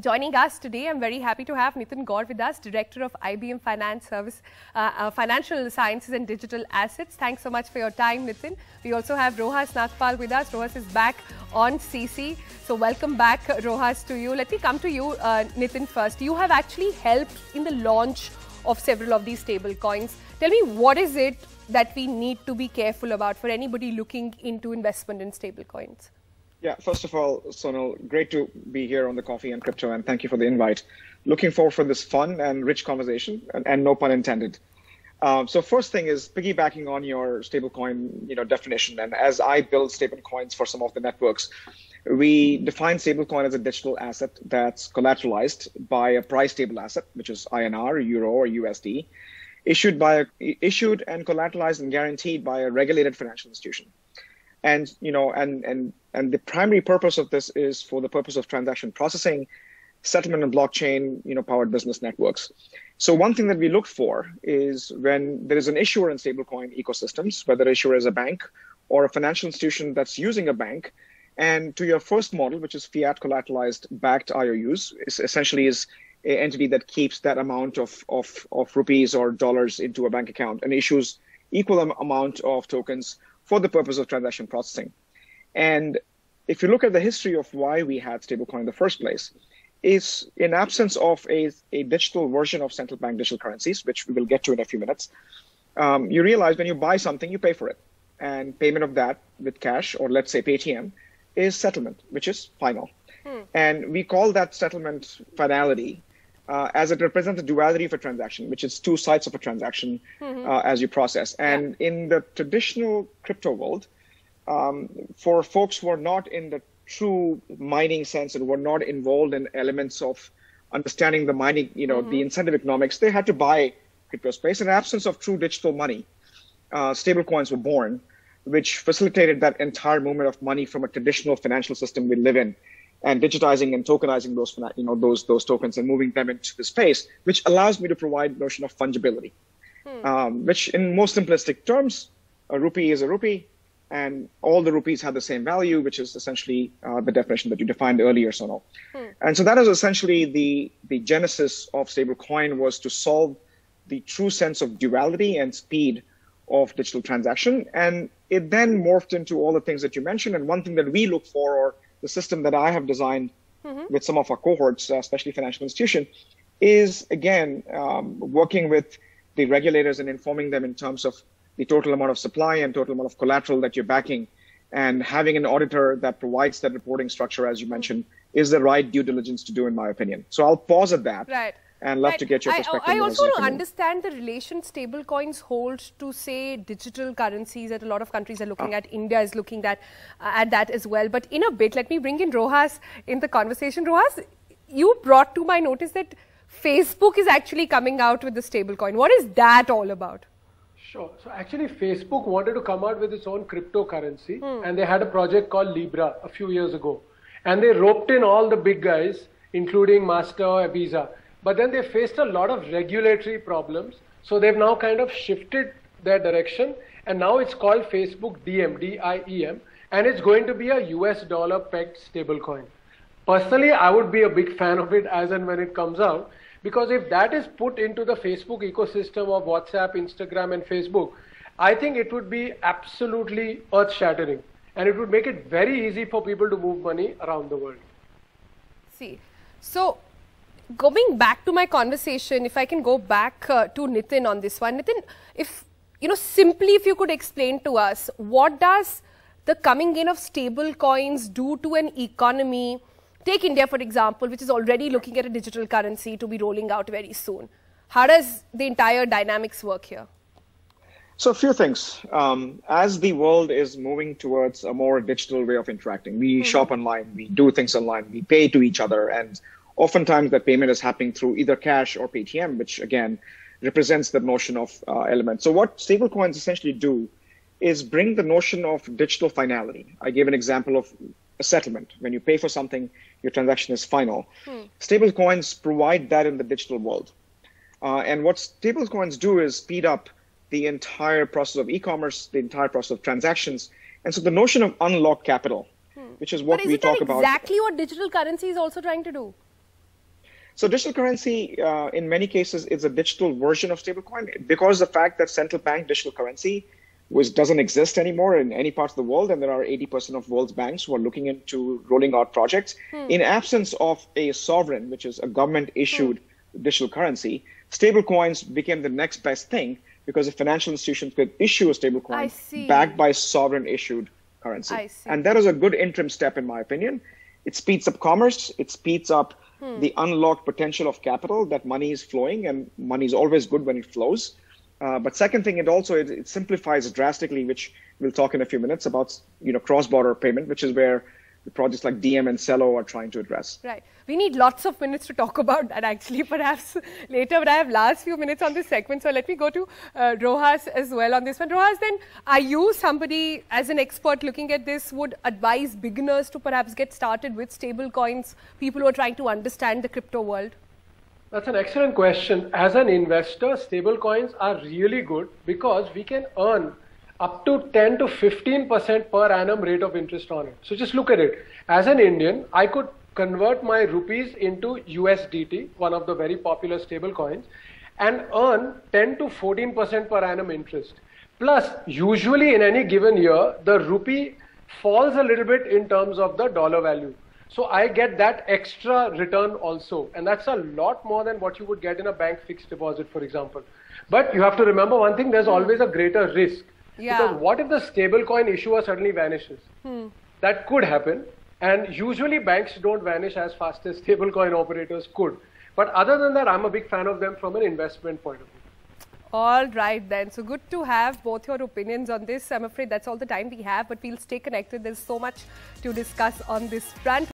Joining us today, I'm very happy to have Nitin Gaur with us, Director of IBM Financial Sciences and Digital Assets. Thanks so much for your time, Nitin. We also have Rohas Nathpal with us. Rohas is back on CC. So welcome back, Rohas, to you. Let me come to you, Nitin, first. You have actually helped in the launch of several of these stable coins. Tell me, what is it that we need to be careful about for anybody looking into investment in stable coins? Yeah, first of all, Sonal, great to be here on the Coffee and Crypto, and thank you for the invite. Looking forward for this fun and rich conversation, and no pun intended. So first thing is piggybacking on your stablecoin, definition. And as I build stablecoins for some of the networks, we define stablecoin as a digital asset that's collateralized by a price stable asset, which is INR, Euro, or USD, issued and collateralized and guaranteed by a regulated financial institution. And and the primary purpose of this is for the purpose of transaction processing, settlement and blockchain, powered business networks. So one thing that we look for is when there is an issuer in stablecoin ecosystems, whether issuer is a bank or a financial institution that's using a bank, and to your first model, which is fiat collateralized backed IOUs, essentially is an entity that keeps that amount of rupees or dollars into a bank account and issues equal amount of tokens for the purpose of transaction processing. And if you look at the history of why we had stablecoin in the first place, is in absence of a digital version of central bank digital currencies, which we will get to in a few minutes, you realize when you buy something, you pay for it. And payment of that with cash, or let's say Paytm, is settlement, which is final. And we call that settlement finality as it represents the duality of a transaction, which is two sides of a transaction as you process. And in the traditional crypto world, for folks who are not in the true mining sense and were not involved in elements of understanding the mining, the incentive economics, they had to buy crypto space. In the absence of true digital money, stable coins were born, which facilitated that entire movement of money from a traditional financial system we live in, and digitizing and tokenizing those tokens and moving them into the space, which allows me to provide the notion of fungibility, which in most simplistic terms, a rupee is a rupee, and all the rupees have the same value, which is essentially the definition that you defined earlier, Sonal. And so that is essentially the genesis of stablecoin, was to solve the true sense of duality and speed of digital transaction. And it then morphed into all the things that you mentioned. And one thing that we look for, or the system that I have designed with some of our cohorts, especially financial institution, is again, working with the regulators and informing them in terms of the total amount of supply and total amount of collateral that you're backing, and having an auditor that provides that reporting structure, as you mentioned, is the right due diligence to do, in my opinion. So I'll pause at that. Right. And love to get your perspective. I also want to understand the relation stablecoins hold to, say, digital currencies that a lot of countries are looking at. India is looking at that as well. But in a bit, let me bring in Rohas in the conversation. Rohas, you brought to my notice that Facebook is actually coming out with the stablecoin. What is that all about? Sure. So actually, Facebook wanted to come out with its own cryptocurrency, and they had a project called Libra a few years ago. And they roped in all the big guys, including Master, Visa. But then they faced a lot of regulatory problems. So they've now kind of shifted their direction. And now it's called Facebook Diem, D-I-E-M. And it's going to be a US dollar pegged stablecoin. Personally, I would be a big fan of it as and when it comes out. Because if that is put into the Facebook ecosystem of WhatsApp, Instagram, and Facebook, I think it would be absolutely earth-shattering. And it would make it very easy for people to move money around the world. See, so going back to my conversation, if I can go back to Nitin on this one. Nitin, if you could explain to us, what does the coming in of stable coins do to an economy? Take India, for example, which is already looking at a digital currency to be rolling out very soon. How does the entire dynamics work here? So a few things. As the world is moving towards a more digital way of interacting, we shop online, we do things online, we pay to each other, and oftentimes that payment is happening through either cash or Paytm, which again represents the notion of element. So what stablecoins essentially do is bring the notion of digital finality. I gave an example of a settlement. When you pay for something, your transaction is final. Stablecoins provide that in the digital world. And what stablecoins do is speed up the entire process of e-commerce, the entire process of transactions. And so the notion of unlocked capital, which is what we talk about. Exactly what digital currency is also trying to do? So digital currency, in many cases, is a digital version of stablecoin because the fact that central bank digital currency doesn't exist anymore in any parts of the world, and there are 80% of world's banks who are looking into rolling out projects. In absence of a sovereign, which is a government-issued digital currency, stablecoins became the next best thing because the financial institutions could issue a stablecoin backed by sovereign-issued currency. And that is a good interim step, in my opinion. It speeds up commerce. It speeds up the unlocked potential of capital, that money is flowing, and money is always good when it flows. But second thing, it simplifies drastically, which we'll talk in a few minutes about, cross-border payment, which is where the projects like Diem and Celo are trying to address. Right. We need lots of minutes to talk about that actually, perhaps later, but I have last few minutes on this segment. So let me go to Rojas as well on this one. Rojas, then, are you somebody as an expert looking at this would advise beginners to perhaps get started with stable coins, people who are trying to understand the crypto world? That's an excellent question. As an investor, stable coins are really good because we can earn up to 10 to 15% per annum rate of interest on it. So just look at it. As an Indian, I could convert my rupees into USDT, one of the very popular stable coins, and earn 10 to 14% per annum interest. Plus, usually in any given year, the rupee falls a little bit in terms of the dollar value. So I get that extra return also. And that's a lot more than what you would get in a bank fixed deposit, for example. But you have to remember one thing, there's always a greater risk. Because what if the stablecoin issuer suddenly vanishes? That could happen. And usually banks don't vanish as fast as stablecoin operators could. But other than that, I'm a big fan of them from an investment point of view. All right then. So good to have both your opinions on this. I'm afraid that's all the time we have, but we'll stay connected. There's so much to discuss on this front.